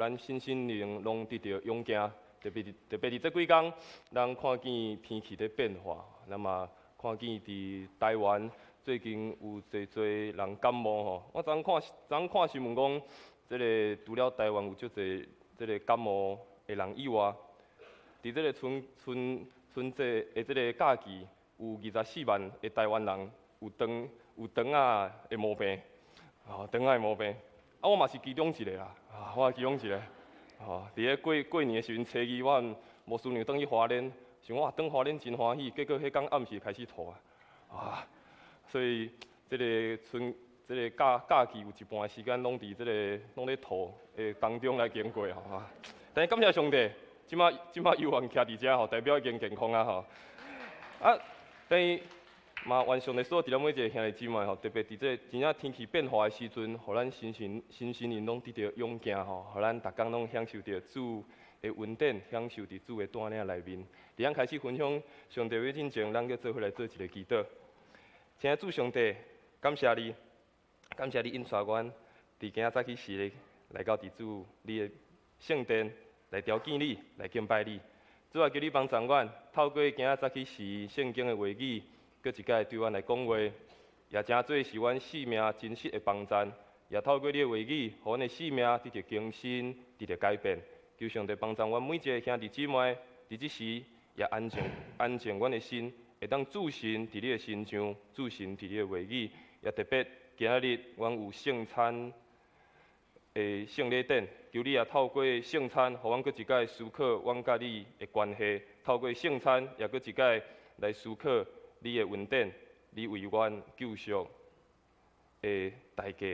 咱身心灵拢得到勇敢，特别伫这几天，咱看见天气在变化，那么看见伫台湾最近有侪人感冒吼。我昨看新闻讲，除了台湾有足侪感冒的人以外，伫这个春节的个假期，有24万的台湾人有肠仔的毛病，肠仔的毛病。我嘛是其中一个啦，我其中一个。伫个过年的时阵，初二我无思量转去花莲，想我转花莲真欢喜，结果迄天暗时开始吐啊。所以这个假期有一半时间拢拢咧吐的当中来经过但是感谢上帝，即马有缘徛伫遮代表已经健康但是嘛，愿上帝所伫咱每一个兄弟姊妹特别伫真正天气变化的时阵，互咱身心灵拢得到勇敢互咱逐工拢享受到主的恩典，享受伫主的带领内面。伫咱开始分享上帝话之前，咱要做伙来做一个祈祷。亲爱的主上帝，感谢你引带阮伫今仔早起时来到伫主你的圣殿来朝见你，来敬拜你。主啊，求你帮助阮，透过今仔早起时圣经的话语。搁一摆对阮来讲话，也真做是阮生命真实的帮助，也透过你的话语，互阮的生命得到更新，得到改变。求上帝帮助阮每一个兄弟姊妹，伫即时也安静阮的心，会当注神伫你的心上，注神伫你的话语，也特别今仔日阮有圣餐的圣礼典，求你也透过圣餐，互阮搁一摆思考阮甲你的关系，透过圣餐也搁一摆来思考。你的恩典，你为阮救赎的代价，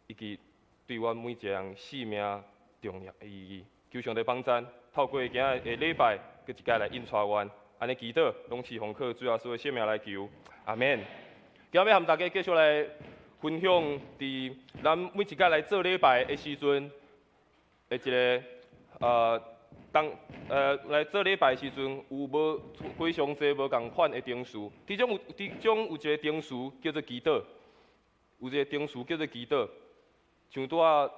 以及对阮每一项生命重要的意义。求上帝帮助，透过今日的礼拜，搁一摆来引带阮，安尼祈祷，拢是奉靠主耶稣的圣名来求，阿免。今日要和大家继续来分享，伫咱每一摆来做礼拜的时阵的一个来做礼拜时阵，有无非常侪无共款的定数。其中有一个定数叫做祈祷，有一个定数叫做祈祷。像拄仔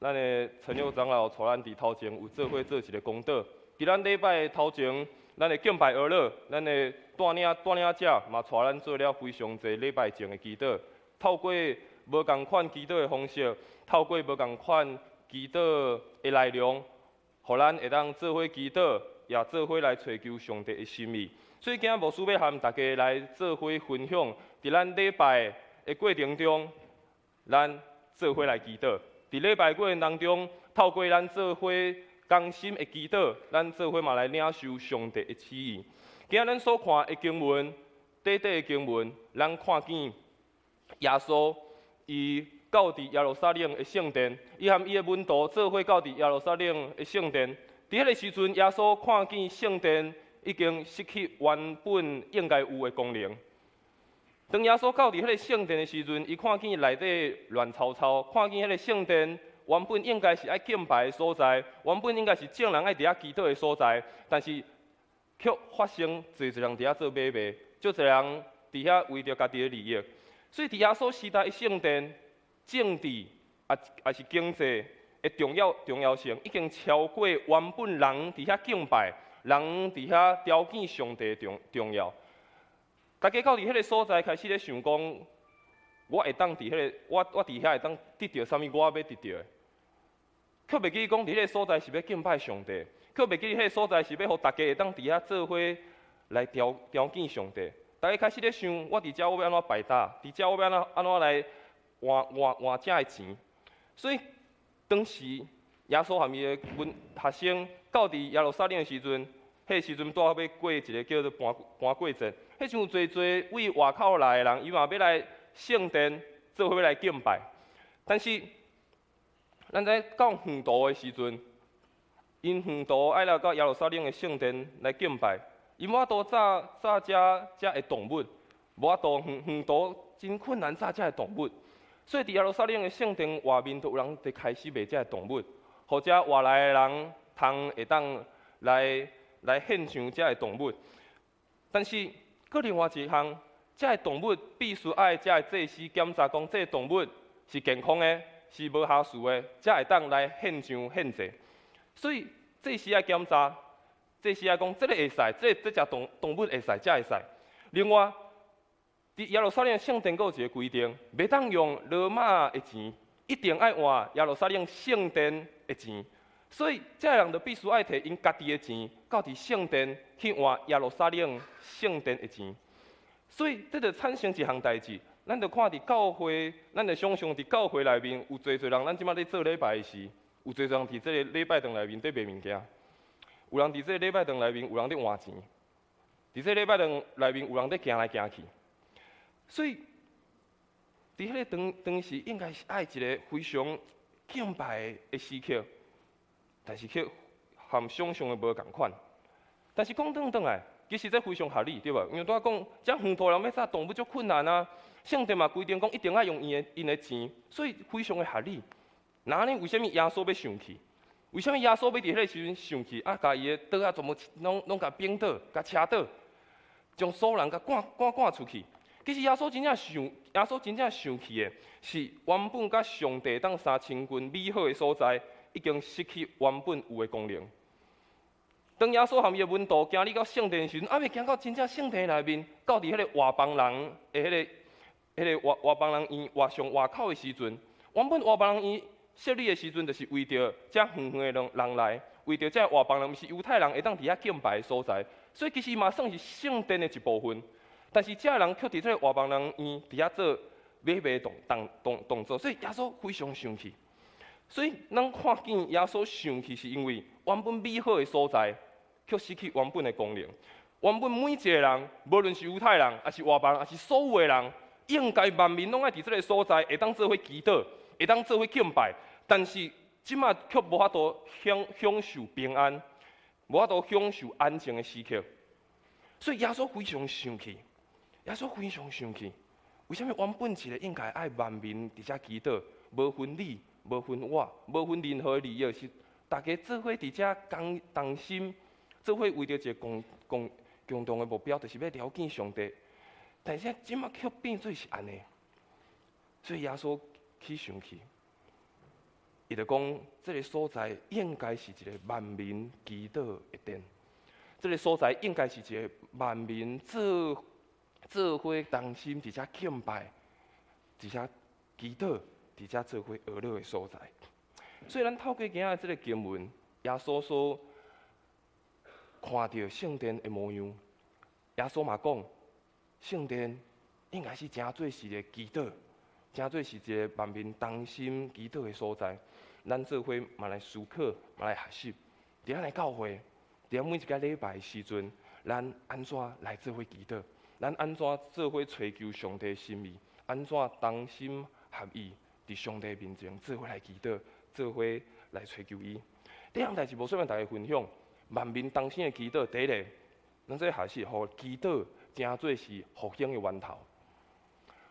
咱的陈佑长老带咱伫头前有做伙做一个公道。伫咱礼拜头前，咱的敬拜儿乐，咱的带领者嘛带咱做了非常侪礼拜前的祈祷。透过无共款祈祷的方式，透过无共款祈祷的内容。互咱会当做伙祈祷，也做伙来寻求上帝的心意。所以今日牧师要和大家来做伙分享，伫咱礼拜的过程中，咱做伙来祈祷。伫礼拜过程当中，透过咱做伙同心的祈祷，咱做伙嘛来领受上帝的旨意。今日咱所看的经文，短的经文，咱看见耶稣伊。到伫耶路撒冷的圣殿，伊和伊的门徒做伙到伫耶路撒冷的圣殿。伫迄个时阵，耶稣看见圣殿已经失去原本应该有的功能。当耶稣到伫迄个圣殿的时阵，伊看见内底乱糟糟，看见迄个圣殿原本应该是爱敬拜的所在，原本应该是众人爱伫遐祈祷的所在，但是却发生侪人伫遐做买卖，足侪人伫遐为着家己的利益。所以伫耶稣时代的圣殿。政治也是经济的重要性，已经超过原本人伫遐敬拜、人伫遐朝见上帝重要。大家到伫迄个所在开始咧想讲，我会当伫迄个，我伫遐会当得到啥物？我要得到的，却袂记讲伫迄个所在是要敬拜上帝，却袂记迄个所在是要互大家会当伫遐做伙来朝见上帝。大家开始咧想，我伫遮我要安怎摆搭？伫遮我要安怎来？换这的钱，所以当时耶稣和伊的学生到伫耶路撒冷的时阵，迄时阵拄好要过一个叫做搬过节，迄阵有侪为外口来的人，伊嘛要来圣殿做伙来敬拜。但是咱在到远途的时阵，因远途爱来到耶路撒冷的圣殿来敬拜，伊无法度早遮的动物，无法度远途真困难早遮的动物。所以，伫耶路撒冷的圣殿外面，都有人伫开始卖这动物，或者外来的人会当来献上这动物。但是，搁另外一项，这动物必须爱这祭司检查讲，这动物是健康的，是无下事的，才会当来献上献祭。所以这时要检查，这时要讲这个会使，这只动物会使，才会使。另外，伫耶路撒冷圣殿有一个规定，袂当用罗马的钱，一定爱换耶路撒冷圣殿的钱。所以，这人就必须爱摕因家己的钱，到伫圣殿去换耶路撒冷圣殿的钱。所以，这就产生一项代志，咱就看伫教会，咱就想象伫教会内面有侪人，咱即马咧做礼拜时，有侪人伫这个礼拜堂内面在卖物件，有人伫这个礼拜堂内面有人在换钱，伫这个礼拜堂内面有人在行来行去。所以，伫迄个当时应该是爱一个非常敬拜的时刻。但是却和想象的无共款。但是讲转来，其实这非常合理，对吧？因为拄仔讲，遮远途人要杀动物足困难啊。圣殿嘛规定讲一定要用因的钱，所以非常的合理。那呢，为什么耶稣要生气？为什么耶稣要伫迄个时阵生气？啊，甲伊的刀啊，全部拢甲扁倒，甲车倒，将所有人甲赶出去。其实耶稣真正生气的，是原本甲上帝当三千军美好的所在。已经失去原本有的功能。当耶稣含伊的门徒行入到圣殿时，还未行到真正圣殿内面，到伫迄个外邦人的迄个外邦人院上外口的时阵，原本外邦人院设立的时阵，就是为着遮远远的人来，为着遮外邦人毋是犹太人会当伫遐敬拜的所在，所以其实嘛算是圣殿的一部分。但是遮人却伫这个外邦人院伫遐做买卖动作，所以耶稣非常生气。所以，咱看见耶稣生气，是因为原本美好的所在，却失去原本的功能。原本每一个人，无论是犹太人，还是外邦人，还是所有的人，应该万民拢爱伫这个所在，会当做伙祈祷，会当做伙敬拜。但是，即马却无法度享受平安，无法度享受安静的时刻。所以，耶稣非常生气。耶稣非常生气。为什么原本一个应该爱万民伫遮祈祷，无分你？无分我，无分任何利益，是大家做伙伫遮同心，做伙为着一个共同的目标，就是要了解上帝。但是即马却变做是安尼，所以耶稣起生气，伊就讲，这个所在应该是一个万民祈祷的殿，这个所在应该是一个万民做伙同心伫遮敬拜，伫遮祈祷。伫遮做伙娱乐的所在，所以咱透过今仔这个经文，耶稣所看到圣殿的模样，耶稣嘛讲，圣殿应该是真做是一个祈祷，真做是一个万民同心祈祷的所在。咱做伙嘛来思考，嘛来学习，伫咱的教会，伫咱每一个礼拜的时阵，咱安怎来做伙祈祷？咱安怎做伙追求上帝的心意？安怎同心合意？伫上帝面前，做伙来祈祷，做伙来追求伊。这项代志无说明大家分享，万民同心的祈祷。第一个，咱这学习，互祈祷真做是复兴的源头。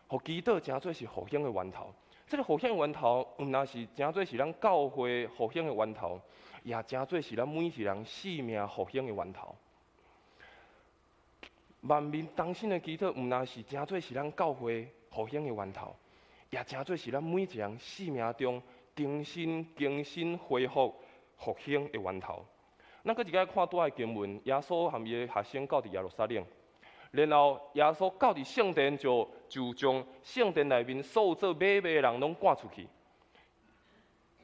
互祈祷真做是复兴的源头。这个复兴的源头，毋但是真做是咱教会复兴的源头，也真做是咱每一个人性命复兴的源头。万民同心的祈祷，毋但是真做是咱教会复兴的源头。也真做是咱每一个人生命中重新更新、恢复、复兴的源头。咱搁一个看拄仔经文，耶稣含伊的学生到伫耶路撒冷，然后耶稣到伫圣殿就将圣殿内面所有做买卖的人拢赶出去。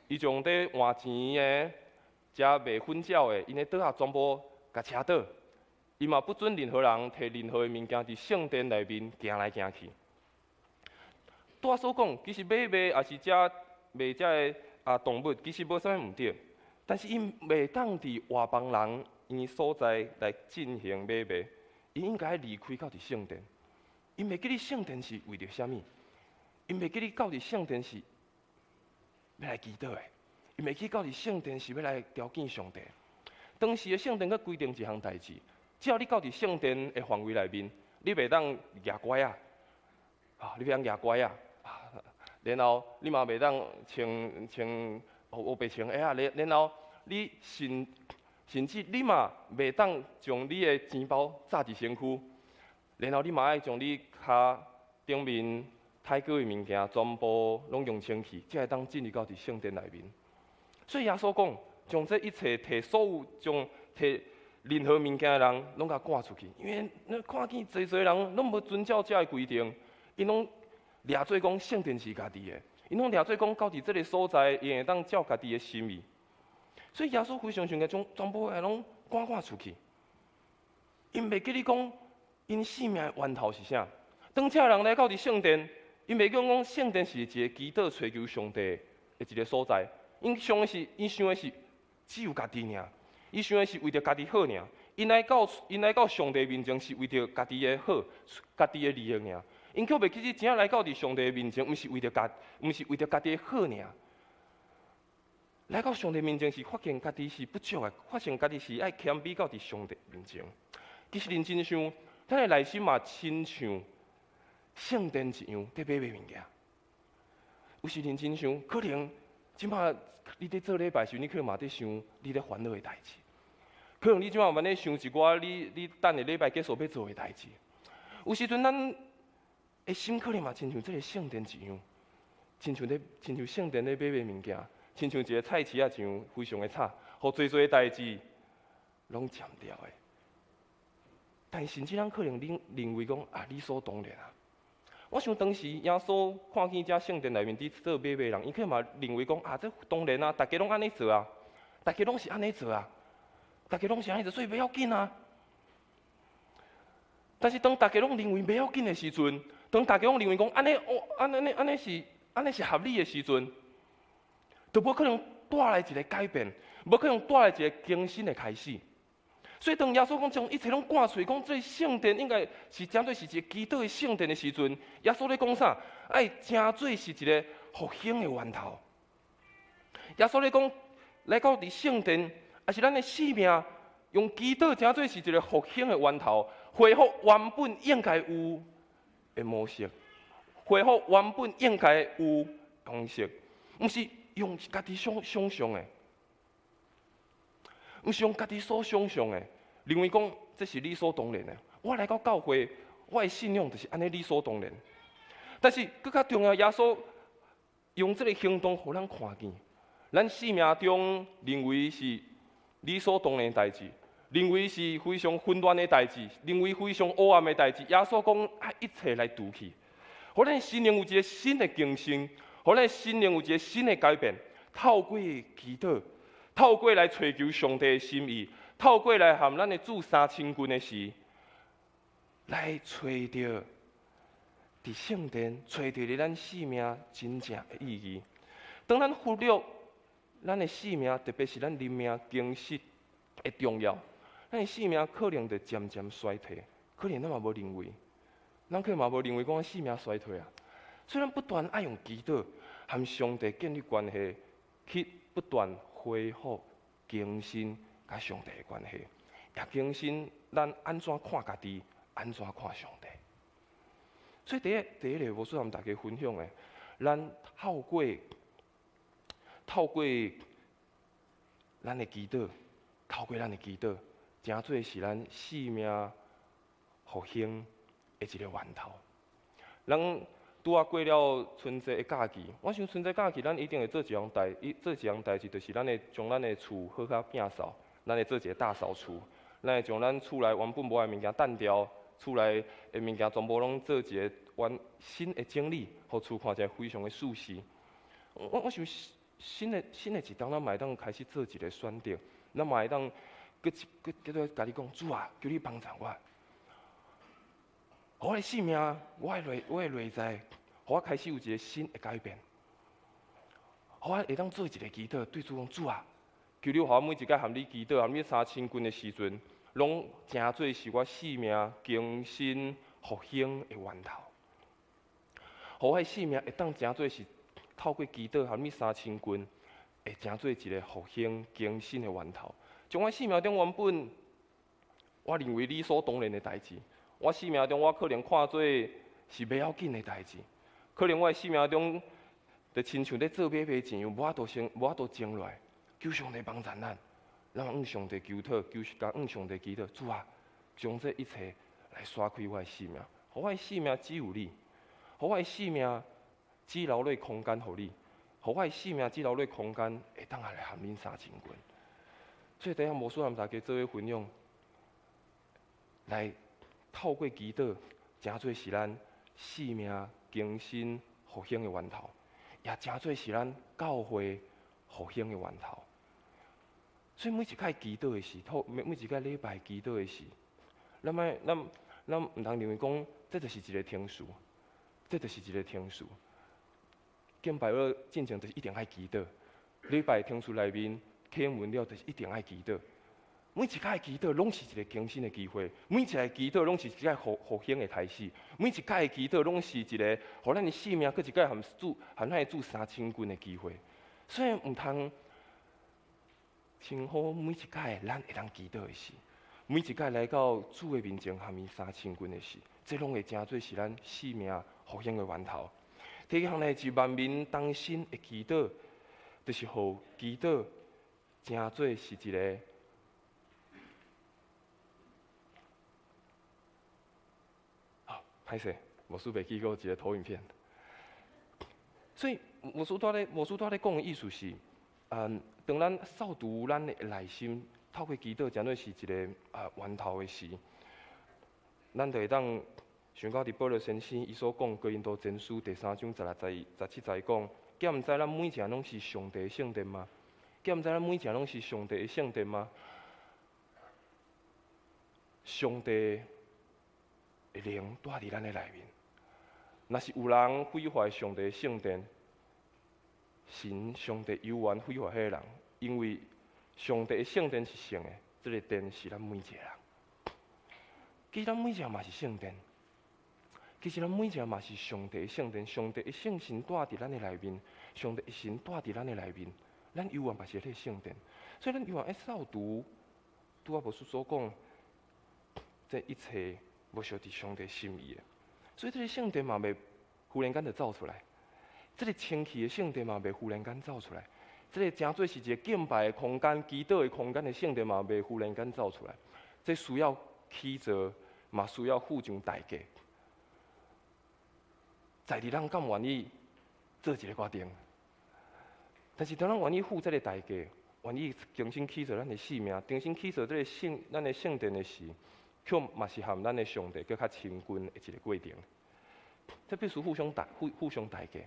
伊将伫换钱的、遮卖粉饺的，因的桌仔全部甲车倒。伊嘛不准任何人摕任何的物件伫圣殿内面行来行去。拄仔所讲，其实买卖也是遮卖遮的动物，其实无啥物毋对。但是因袂当伫外邦人因所在来进行买卖，因应该离开到伫圣殿。因袂记哩圣殿是为着啥物？因袂记哩到伫圣殿是要来祈祷的。因袂记到伫圣殿是要来朝见上帝。当时的圣殿佮规定一项代志，只要你到伫圣殿的范围内面，你袂当举拐啊，你袂当举拐啊。然后你嘛袂当穿黑白穿鞋啊，然后你甚至你嘛袂当将你的钱包扎伫身躯，然后你嘛爱将你骹顶面太过的物件全部拢用清气，才会当进入到伫圣殿内面。所以耶稣讲，将这一切摕所有将摕任何物件的人，拢甲赶出去。因为咱看见侪人拢无遵照这个规定，因拢掠做讲圣殿是家己的，因拢掠做讲到伫这个所在，伊会当照家己的心意。所以耶稣非常想个将全部的拢赶出去。因袂记你讲，因性命的源头是啥？当这人来到伫圣殿，因袂讲圣殿是一个祈祷寻求上帝的一个所在。因想的是只有家己尔，伊想的是为着家己好尔。因来到上帝面前是为着家己的好、家己的利益尔。因却袂记真正来到伫上帝面前，毋是为着家己的好尔。来到上帝面前是发现家己是不足的，发现家己是爱谦卑到伫上帝面前。其实认真想，咱的内心嘛，亲像圣殿一样，在买物件。有时认真想，可能即摆你伫做礼拜时，你可能嘛伫想你咧烦恼的代志。可能你即摆嘛咧想一寡你等下礼拜结束要做的代志。有时阵咱的心可能嘛，亲像这个圣殿一样，亲像圣殿咧买物件，亲像一个菜市仔一样，非常的差，互侪代志拢占掉的。但甚至咱可能认为讲理所当然啊。我想当时耶稣看见这圣殿内面伫做买卖人，伊可能嘛认为讲这当然啊，大家拢安尼做啊，大家拢是安尼做啊，大家拢是安尼做，所以不要紧啊。但是当大家拢认为不要紧的时阵，当大家拢认为讲安尼是合理的时阵，就无可能带来一个改变，无可能带来一个更新的开始。所以，当耶稣讲将一切拢赶出去，讲这圣殿应该是针对是一个基督的圣殿的时阵，耶稣咧讲啥？爱真做是一个复兴的源头。耶稣咧讲，来到伫圣殿，也是咱的性命，用基督真做是一个复兴的源头，恢复原本应该有的模式，恢复原本应该有方式，毋是用家己想象的。毋是用家己所想象的，认为讲这是理所当然的。我来到教会，我的信仰就是安尼理所当然。但是更较重要，耶稣用这个行动，互咱看见，咱生命中认为是理所当然的代志，认为是非常混乱的代志，认为非常黑暗的代志。耶稣讲，一切来除去，互咱心灵有一个新的更新，互咱心灵有一个新的改变，透过祈祷。透过来追求上帝的心意，透过来含咱的主3000军的事，来找到伫圣殿，找到伫咱生命真正的意义。当咱忽略咱的生命，特别是咱人命经历的重要，咱的生命可能就渐渐衰退。可能咱嘛无认为，咱可能嘛无认为讲生命衰退啊。所以咱不断爱用祈祷，和上帝建立关系，去不断。恢复、更新甲上帝的关系，也更新咱安怎看家己，安怎看上帝。所以第一个，我想和大家分享的，咱透过咱的祈祷，真做是咱生命复兴的一个源头。咱拄啊过了春节的假期，我想春节假期咱一定会做一样代志，就是咱会将咱的厝好好摒扫，咱会做一个大扫除，咱会将咱厝内原本无的物件澹掉，厝内的物件全部拢做一个新的整理，互厝看起来非常的舒适。我想新的一档，咱嘛会当开始做一个选择，咱嘛会当佮家己讲，主啊，求你帮助我。我的生命，我的内在，互我开始有一个新的改变。互我会当做一个祈祷，对主讲主啊，求你互我每一摆含你祈祷，含你3000军的时阵，拢真做是我生命更新复兴的源头。互我的生命会当真做是透过祈祷，含你3000军，会真做一个复兴更新的源头。将我生命中原本我认为理所当然的代志。我生命中，我可能看做是袂要紧的代志，可能我的生命中，就亲像咧做买卖一样，无法度争来。求上帝帮助咱，咱向上帝求讨，向上帝祈祷，主啊，将这一切来刷开我的生命，互我的生命只有你，互我的生命只留落空间互你，互我的生命只留落空间，会当来含恁3000军。所以，第一魔术和大家做伙分享，来透过祈祷，真做是咱生命更新复兴的源头，也真做是咱教会复兴的源头。所以每一摆祈祷的时，每一摆礼拜祈祷的时，咱毋通认为讲，这就是一个天数，这就是一个天数。敬拜了进前就是一定爱祈祷，礼拜天数内面启文了就是一定爱祈祷。每一摆祈祷拢是一个更新的机会，每一个祈祷拢是一个复兴的开始，每一摆祈祷拢是一个，互咱的生命，搁一摆和咱的主3千斤的机会。所以毋通称呼每一摆咱会当祈祷的事，每一摆来到主的面前，含伊3千斤的事，这拢会真做是咱生命复兴的源头。第一项呢是万民同心的祈祷，就是互祈祷真做是一个。歹势，魔术袂记过一个投影片。所以魔术在咧讲的意思是，当咱扫除咱的内心，透过祈祷，真做是一个源头的事。咱就会当想到伫保罗先生伊所讲《哥林多前书》第3章16、17节讲，皆毋知咱每一个拢是上帝的圣殿吗？皆毋知咱每一个拢是上帝的圣殿吗？上帝的灵住伫咱的内面。若是有人毁坏上帝的圣殿，上帝有缘毁坏迄个人，因为上帝的圣殿是圣的，这个殿是咱每一个人。其实咱每一个嘛是圣殿，其实咱每一个嘛是上帝的圣殿。上帝的圣神住伫咱的内面，上帝的神住伫咱的内面，咱有缘嘛是迄个圣殿。所以咱有缘爱扫除，拄啊无所讲，这一切无小伫上帝心意的。所以这个圣殿嘛袂忽然间就造出来，这个清气的圣殿嘛袂忽然间造出来，这个真做是一个敬拜的空间、祈祷的空间的圣殿嘛袂忽然间造出来，这需要起造，嘛需要付上代价。在伫咱敢愿意做一个决定，但是当咱愿意付这个代价，愿意重新起造咱的生命，重新起造这个咱的圣殿的时，却嘛是含咱的上帝更较亲近的一个过程。这必须互相代价。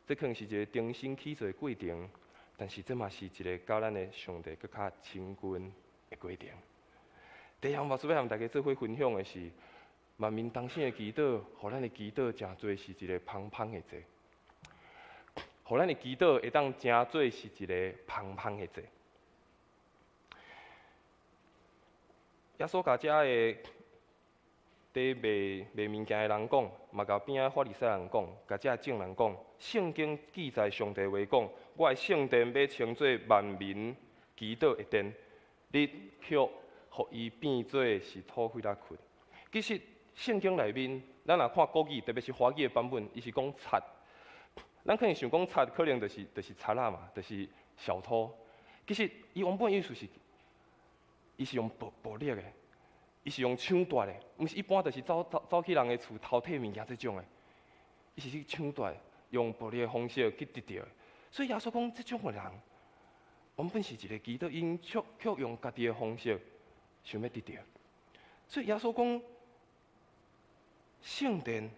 这可能是一个重新起造的过程，但是这嘛是一个甲咱的上帝更较亲近的过程。第二项，我要和大家做伙分享的是，万民同心的祈祷，互咱的祈祷真做是一个芳芳的祭，互咱的祈祷会当真做是一个芳芳的祭。耶稣甲遮的伫卖物件的人讲，嘛甲边仔法利赛人讲，甲遮众人讲，圣经记载上帝话讲，我的圣殿要称作万民祈祷的殿，你却互伊变做是土匪仔窟。其实圣经内面，咱若看国语，特别是华语的版本，伊是讲贼。咱可能想讲贼，可能就是贼仔嘛，就是小偷。其实伊原本意思是，伊是用暴力的。伊是用抢夺的，毋是一般就是走去人的厝偷摕物件这种的，伊是去抢夺，用暴力的方式去得到的。所以耶稣讲，这种的人原本是一个祈祷，因却用家己的方式想要得到。所以耶稣讲，圣殿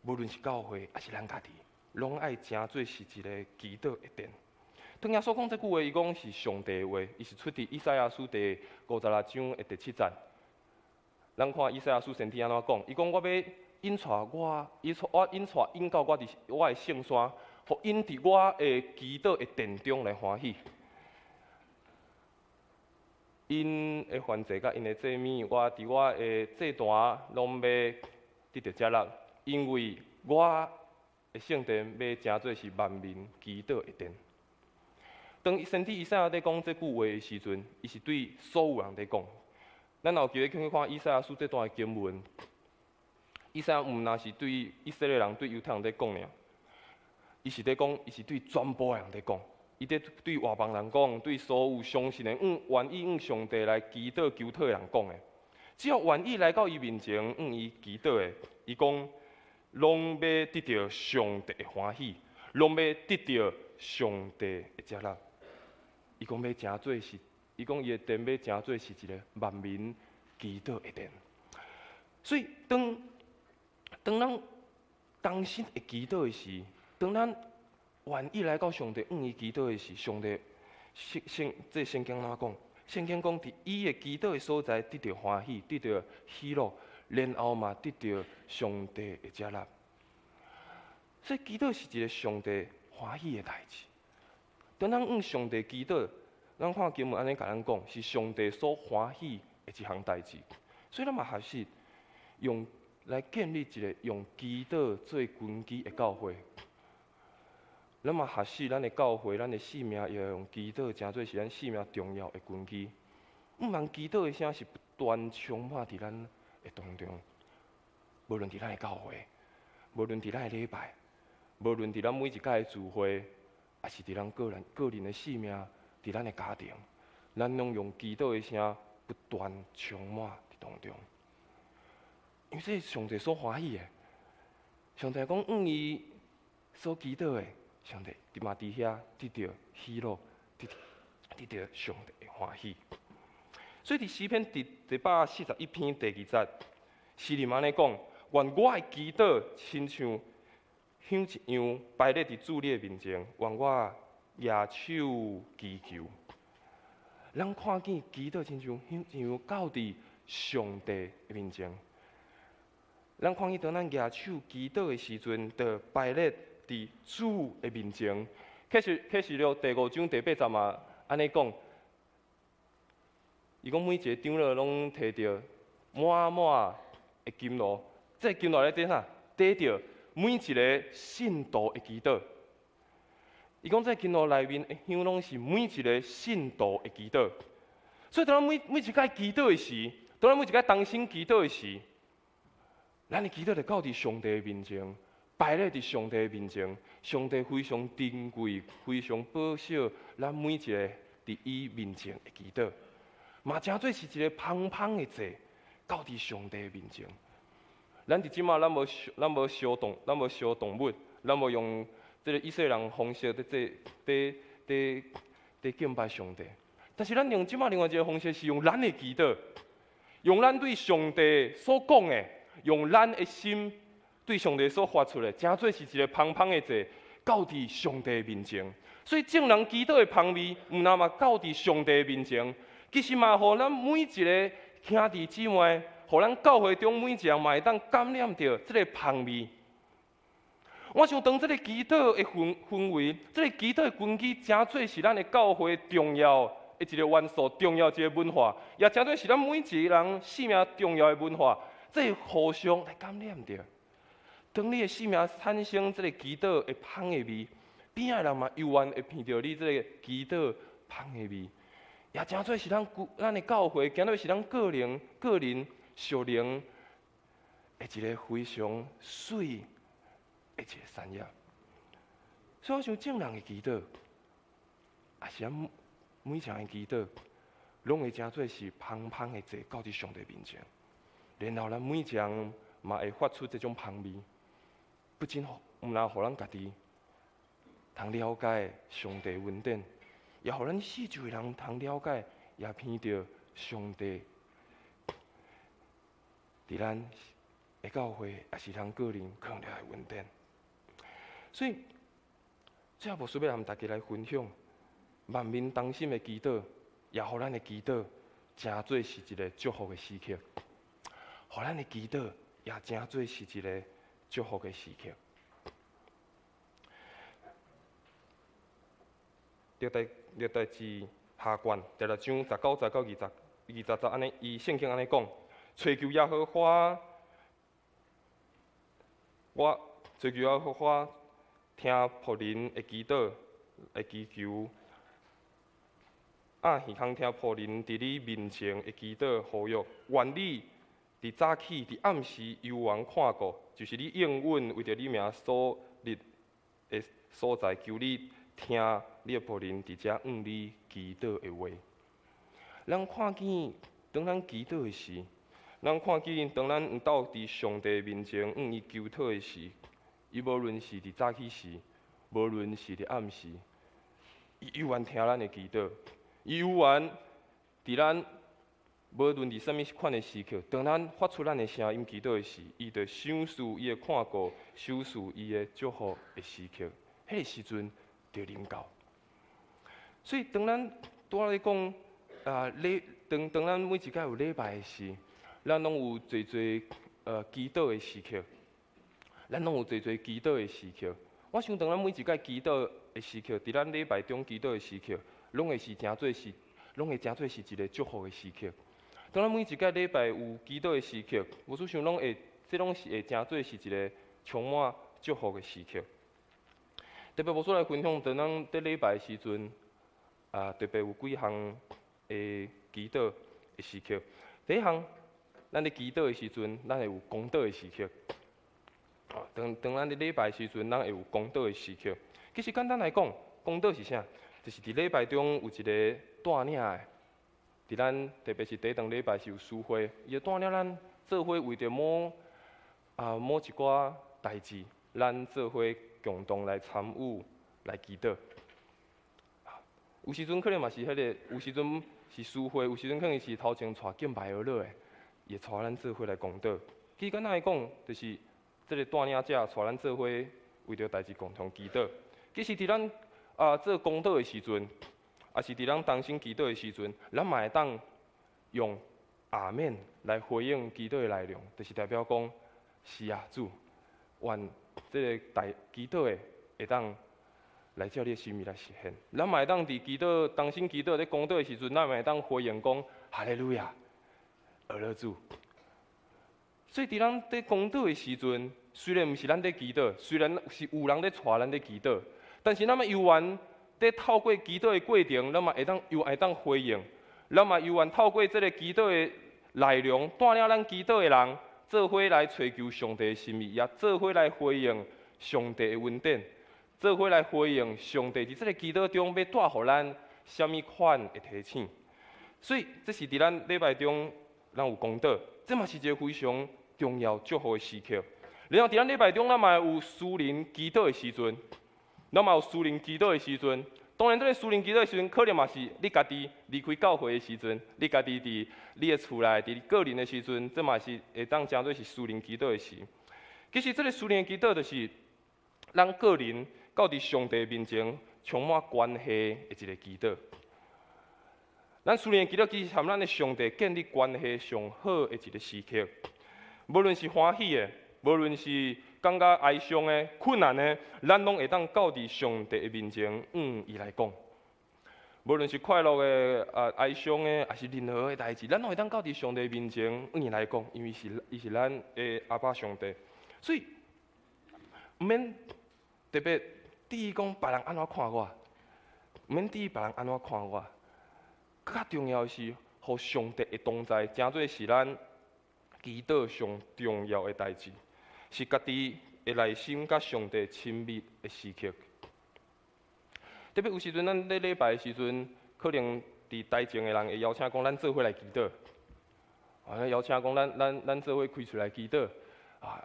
无论是教会还是咱家己，拢爱真做是一个祈祷的殿。当耶稣讲这句话，伊讲是上帝的话，伊是出自以赛亚书第56章的第7节。咱看以赛亚书先天安怎讲？伊讲我要引带引到我的圣山，互因伫我的祈祷的殿中来欢喜。因的燔祭甲因的祭物，我伫我的祭坛拢要得到接纳，因为我的圣殿要真做是万民祈祷的殿。当先天以赛亚在讲这句话的时阵，伊是对所有人在讲。咱有机会去看以赛亚书这段的经文，以赛亚毋那是对以色列人、对犹太人在讲尔，伊是在讲，伊是对全部的人在讲。伊在对外邦人讲，对所有相信的、愿意向上帝来祈祷求讨的人讲的。只要愿意来到伊面前向伊祈祷的，伊讲，拢要得到上帝的欢喜，拢要得到上帝的接纳。伊讲要真做是伊讲伊的殿要诚做是一个万民祈祷的殿。所以当咱当心会祈祷的时，当咱愿意来到上帝伊祈祷的时，上帝圣经怎讲？圣经讲，伫伊的祈祷的所在得到欢喜，得到喜乐，然后嘛得到上帝的接纳。所以祈祷是一个上帝欢喜的代志。当咱向上帝祈祷，咱看经文安尼甲咱讲，是上帝所欢喜的一项代志。所以咱嘛学习用来建立一个用祈祷做根基的教会。咱嘛学习咱的教会，咱的性命要用祈祷，诚做是咱性命重要的根基。毋通祈祷的声是不断充满伫咱的当中，无论伫咱的教会，无论伫咱的礼拜，无论伫咱每一届的聚会，也是伫咱个人的性命，伫咱的家庭，咱拢用祈祷的声不断充满伫当中。因为这是上帝所欢喜的。上帝讲，伊所祈祷的。上帝嘛伫遐得到喜乐，得到上帝的欢喜。所以伫诗篇第141篇第2节，诗人安尼讲：愿我的祈祷亲像一样摆列伫主你的面前，愿我举手祈求。咱看见祈祷亲像到伫上帝的面前。咱看见当咱举手祈祷的时阵，就摆列伫主的面前。启示录第5章第8节嘛，安尼讲，伊讲每一个长老拢摕着满满的金炉，这金炉咧底啥？底着每一个信徒的祈祷。伊讲这金炉内面的香拢是每一个信徒的祈祷。所以当咱每一届祈祷的时，当咱每一届当心祈祷的时，咱的祈祷就到伫上帝的面前。摆咧伫上帝面前，上帝非常珍贵，非常保守咱每一个伫伊面前的祈祷，嘛诚做是一个芳芳的祭，到伫上帝面前。咱伫即马，咱无烧动物，咱无用这个以色列人方式伫敬拜上帝。但是咱用即马另外一个方式，是用咱的祈祷，用咱对上帝所讲的，用咱的心。对上帝所发出的，诚做是一个芳芳的祭，到伫上帝面前。所以正人祈祷的香味，毋那嘛到伫上帝面前，其实嘛，互咱每一个兄弟姊妹，互咱教会中每一人嘛会当感染到这个香味。我想当这个祈祷的氛围，这个祈祷的根基，诚做是咱的教会重要的一个元素，重要一个文化，也诚做是咱每一个人生命重要的文化，这互相来感染着。当你的生命产生这个祈祷的香的味，边仔人嘛犹原会闻到你这个祈祷香的味，也诚做是咱的教会，今仔是咱个人属灵的一个非常水的一个产业。所以我想正人的祈祷，也是咱每一项的祈祷，拢会诚做是芳芳的祭到伫上帝面前，然后咱每一项嘛会发出这种香味。不仅毋但互咱家己通了解上帝恩典，也互咱四周的人通了解，也闻到上帝伫咱的教会，也是咱个人可能的恩典。所以，这也无需要和大家来分享万民当心的祈祷，也互咱的祈祷诚做是一个祝福的时刻，互咱的祈祷也诚做是一个祝福的时刻。历代志下卷第6章19节到20节安尼，伊圣经安尼讲：祈求耶和华，祈求耶和华听仆人的祈祷，的祈求。耳通听仆人伫你面前的祈祷呼吁，愿你伫早起、伫暗时犹原看过，就是你应允为着你名所立的所在，求你听你的仆人伫遮你祈祷的话。咱看见当咱祈祷的时，咱看见当咱毋到伫上帝面前伊求祷的时，伊无论是伫早起时，无论是伫暗时，伊犹原听咱的祈祷，伊犹原伫咱无论伫啥物款的时刻，当咱发出咱的声音祈祷的时，伊就赏赐伊的看顾，赏赐伊的祝福的时刻，迄个时阵就临到。所以当咱拄咧讲当咱每一届有礼拜的时，咱拢有侪祈祷的时刻，咱拢有侪祈祷的时刻。我想当咱每一届祈祷的时刻，伫咱礼拜中祈祷的时刻，拢会真做是一个祝福的时刻。当咱每一届礼拜有祈祷的时刻，我所想这拢是会真做是一个充满祝福的时刻。特别我所来分享，当咱伫礼拜的时阵，特别有几项的祈祷的时刻。第一项，咱伫祈祷的时阵，咱会有功祷的时刻。当咱伫礼拜的时阵，咱会有功祷的时刻。其实简单来讲，功祷是啥？就是伫礼拜中有一个带领的。伫咱特别是第一堂礼拜是有书会，伊就带领咱做伙为着某一寡代志，咱做伙共同来参与来祈祷。有时阵可能嘛是迄个，有时阵是书会，有时阵可能是头前带敬拜而落的，也带咱做伙来共祷。其实简单来讲，就是这个带领者带咱做伙为着代志共同祈祷。其实伫咱做功祷的时阵，也是伫咱当心祈祷的时阵，咱嘛会当用阿免来回应祈祷的内容，就是代表讲是啊，主，愿这个祈祷的会当来照你的心意来实现。咱嘛会当伫祈祷当心祈祷咧功祷的时阵，咱嘛会当回应讲哈利路亚，阿乐主。所以伫咱伫功祷的时阵，虽然毋是咱伫祈祷，虽然是有人咧带咱伫祈祷，但是咱嘛犹原在透过祈祷的过程，咱嘛会当回应，咱嘛犹原透过这个祈祷的内容，带领咱祈祷的人，做伙来追求上帝的心意，也做伙来回应上帝的恩典，做伙来回应上帝伫这个祈祷中要带予咱什么款的提醒。所以这是伫咱礼拜中，咱有功祷，这嘛是一个非常重要祝福的时刻。然后伫咱礼拜中，咱嘛有私人祈祷的时阵。咱嘛有私人祈祷的时阵，当然，这个私人祈祷的时阵，可能嘛是你家己离开教会的时阵，你家己伫你的厝内，伫个人的时阵，这嘛是会当称做是私人祈祷的时。其实，这个私人祈祷就是咱个人到伫上帝面前充满关系的一个祈祷。咱私人祈祷其实和咱的上帝建立关系上好的一个时刻，无论是欢喜的，无论是感觉哀伤的、困难的，咱拢会当到伫上帝的面前，伊来讲。无论是快乐的、哀伤的，还是任何的代志，咱拢会当到伫上帝面前，伊来讲，因为伊是咱的阿爸上帝。所以，毋免特别注意讲别人安怎看我，毋免注意别人安怎看我。更较重要的是，互上帝的同在，诚做是咱祈祷上重要的代志。是家己的内心甲上帝亲密的时刻。特别有时阵，咱咧礼拜的时阵，可能伫台前的人会邀请讲，咱做伙来祈祷。邀请讲，咱做伙开出来祈祷。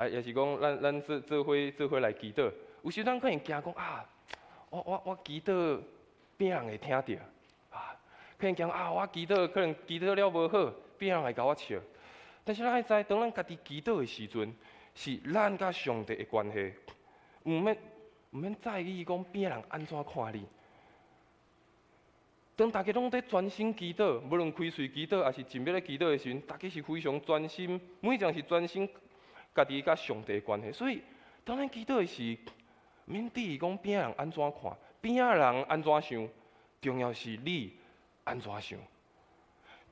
也是讲，咱做伙来祈祷。有时咱可能惊讲我祈祷变人会听到。可能惊我祈祷可能祈祷了无好，变人会甲我笑。但是咱爱知，当咱家己祈祷的时阵，是咱甲上帝的关系，毋免在意讲别人安怎看你。当大家拢在专心祈祷，无论开喙祈祷，还是进庙咧祈祷的时阵，大家是非常专心，每一件是专心家己甲上帝的关系。所以，当咱祈祷的时，免在意讲边人安怎看，边仔人安怎想，重要是你安怎想。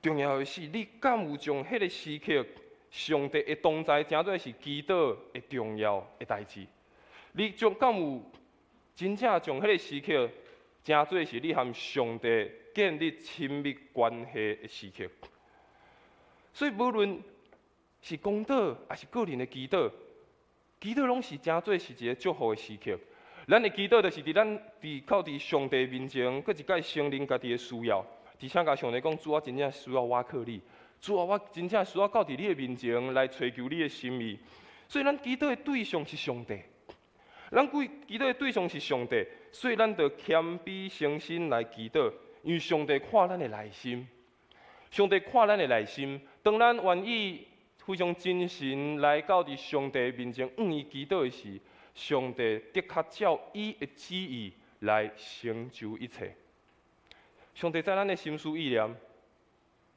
重要的是你敢有将迄个时刻。上帝的同在，诚做是祈祷的重要的代志。你敢有真正将迄个时刻，诚做是你和上帝建立亲密关系的时刻。所以，无论是公祷还是个人的祈祷，祈祷拢是诚做是一个祝福的时刻。咱的祈祷就是咱靠伫上帝面前，搁一解承认家己的需要，而且甲上帝讲：主啊，真正需要我靠你。主啊，我真正需要到伫你的面前来追求你的心意。所以，咱祈祷的对象是上帝。咱祈祷的对象是上帝，所以咱着谦卑诚心来祈祷，因为上帝看咱的内心。上帝看咱的内心，当咱愿意非常真心来到伫上帝面前向伊祈祷的时，上帝的确照伊的旨意来成就一切。上帝知咱的心思意念，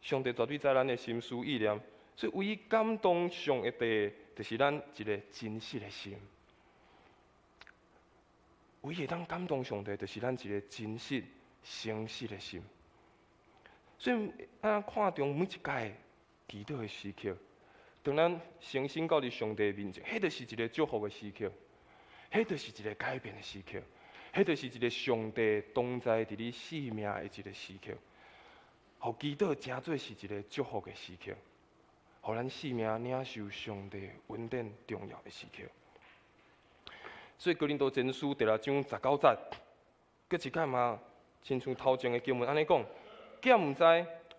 上帝绝对知咱的心思意念，所以唯一感动上的地，就是咱一个真实的心。唯一会当感动上帝，就是咱一个真实、诚实的心。所以，咱看重每一届祈祷的时刻，当咱诚心到伫上帝面前，迄就是一个祝福的时刻，迄就是一个改变的时刻，迄就是一个上帝同在伫你生命的一个时刻。互祈祷真做是一个祝福的时刻，互咱生命领受上帝恩典重要的时刻。所以，哥林多前书第6章19节，搁一摆嘛，亲像头前的经文安尼讲，竟毋知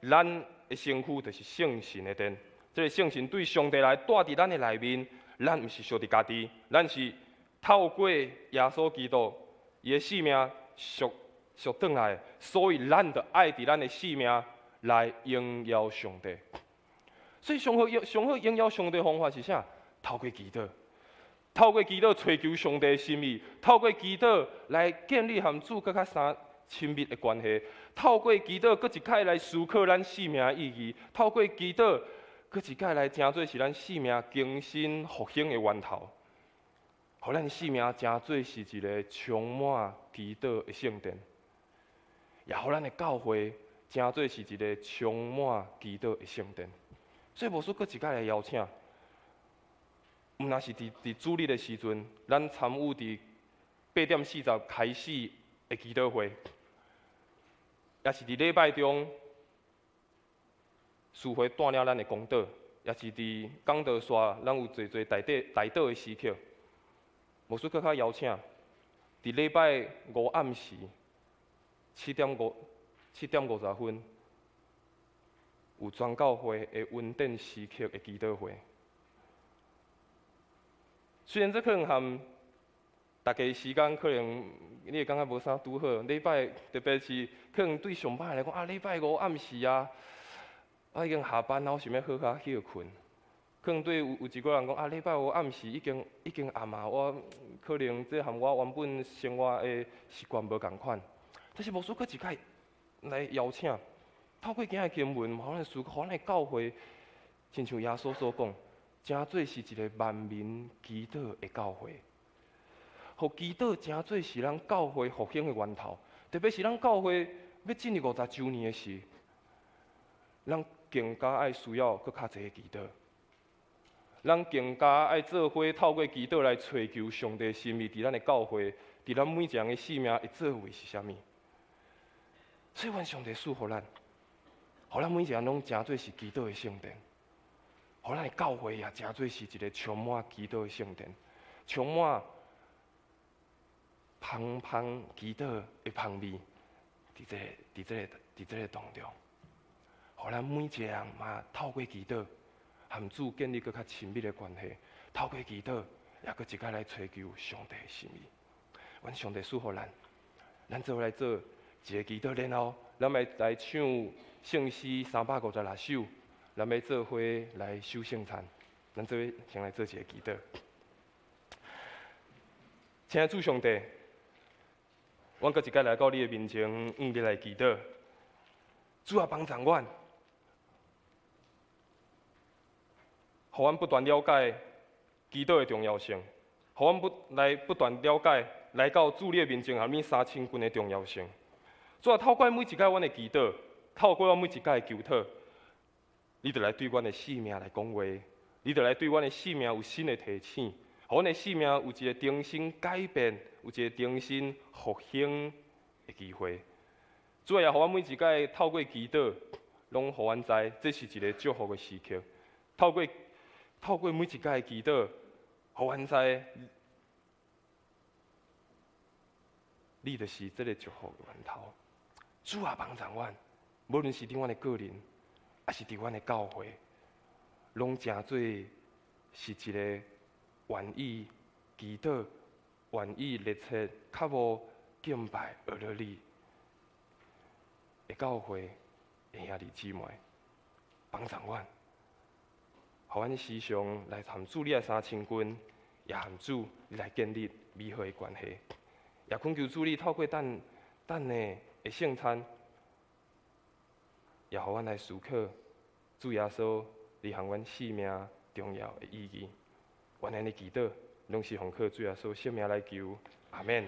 咱的身躯就是圣神的殿。这个圣神对上帝来住伫咱的内面，咱毋是属伫家己，咱是透过耶稣基督伊的生命赎转来，所以咱着爱伫咱的生命来荣耀上帝。所以上好荣耀上帝的方法是啥？透过祈祷。透过祈祷追求上帝的心意，透过祈祷来建立和主更较亲密的关系，透过祈祷，搁一摆来思考咱生命的意义，透过祈祷，搁一摆来真做是咱生命更新复兴的源头，互咱生命真做是一个充满祈祷的圣殿，也互咱的教会真做是一个充满祈祷的圣殿。所以，无说搁一摆来邀请。毋若是伫主日的时阵，咱参与伫8:40开始的祈祷会，也是伫礼拜中，师会带领咱的讲道，也是伫讲道线，咱有侪带导的时刻。无说搁较邀请，伫礼拜5暗时7:50，有全教会的恩典时刻的祈祷会。虽然这可能和大家时间可能你会感觉无啥拄好，礼拜特别是可能对上班来讲礼拜5暗时已经下班，然后想要好好休困。可能对有一个人讲礼拜5暗时已经暗啊，我可能这和我原本生活的习惯无共款。但是无说搁一摆来邀请，透过今日经文，互咱思考，互咱的教会，亲像耶稣所讲。真做是一个万民祈祷的教会，互祈祷真做是咱教会复兴的源头。特别是咱教会要进入50周年的时，咱更加爱需要搁较侪祈祷，咱更加爱做伙透过祈祷来追求上帝的心意，伫咱的教会，伫咱每一个人的生命的座位是啥物？所以，愿上帝赐福咱，互咱每一个人拢真做是祈祷的圣殿。互咱的教会也真做是一个充满祈祷的圣殿，充满芳祈祷的香味，伫这个当中，互咱每一个人嘛透过祈祷，和主建立更较亲密的关系，透过祈祷，也搁一摆来追求上帝的心意。愿上帝赐福咱做来做一个祈祷，然后咱要来唱圣诗356首。咱要做伙来守圣餐，咱做伙先来做一个祈祷。亲爱的主上帝，阮搁一摆来到你的面前，你来祈祷。主啊，帮助阮，互阮不断了解祈祷的重要性，互阮不断了解来到主你的面前和你3千君的重要性。主啊，透过每一届阮的祈祷，透过阮每一届的求祷。你就来对阮的生命来讲话，你就来对阮的生命有新的提醒，互阮的生命有一个重新改变，有一个重新复兴的机会。主也互阮每一届透过祈祷，拢互阮知这是一个祝福的时刻。透过每一届的祈祷，互阮知你就是这个祝福的源头。主啊，帮助阮，无论是伫阮的个人。也是伫阮的教会，拢真做是一个愿意祈祷、愿意热切、较无敬拜而了你的教会的兄弟姊妹。帮助阮，互阮时常来含主你的三千军，也含主来建立美好的关系，也恳求主你透过等的圣餐，也互阮来思考主耶稣你向阮生命重要的意义。愿安尼祈祷，拢是奉靠主耶稣圣名来求，阿免。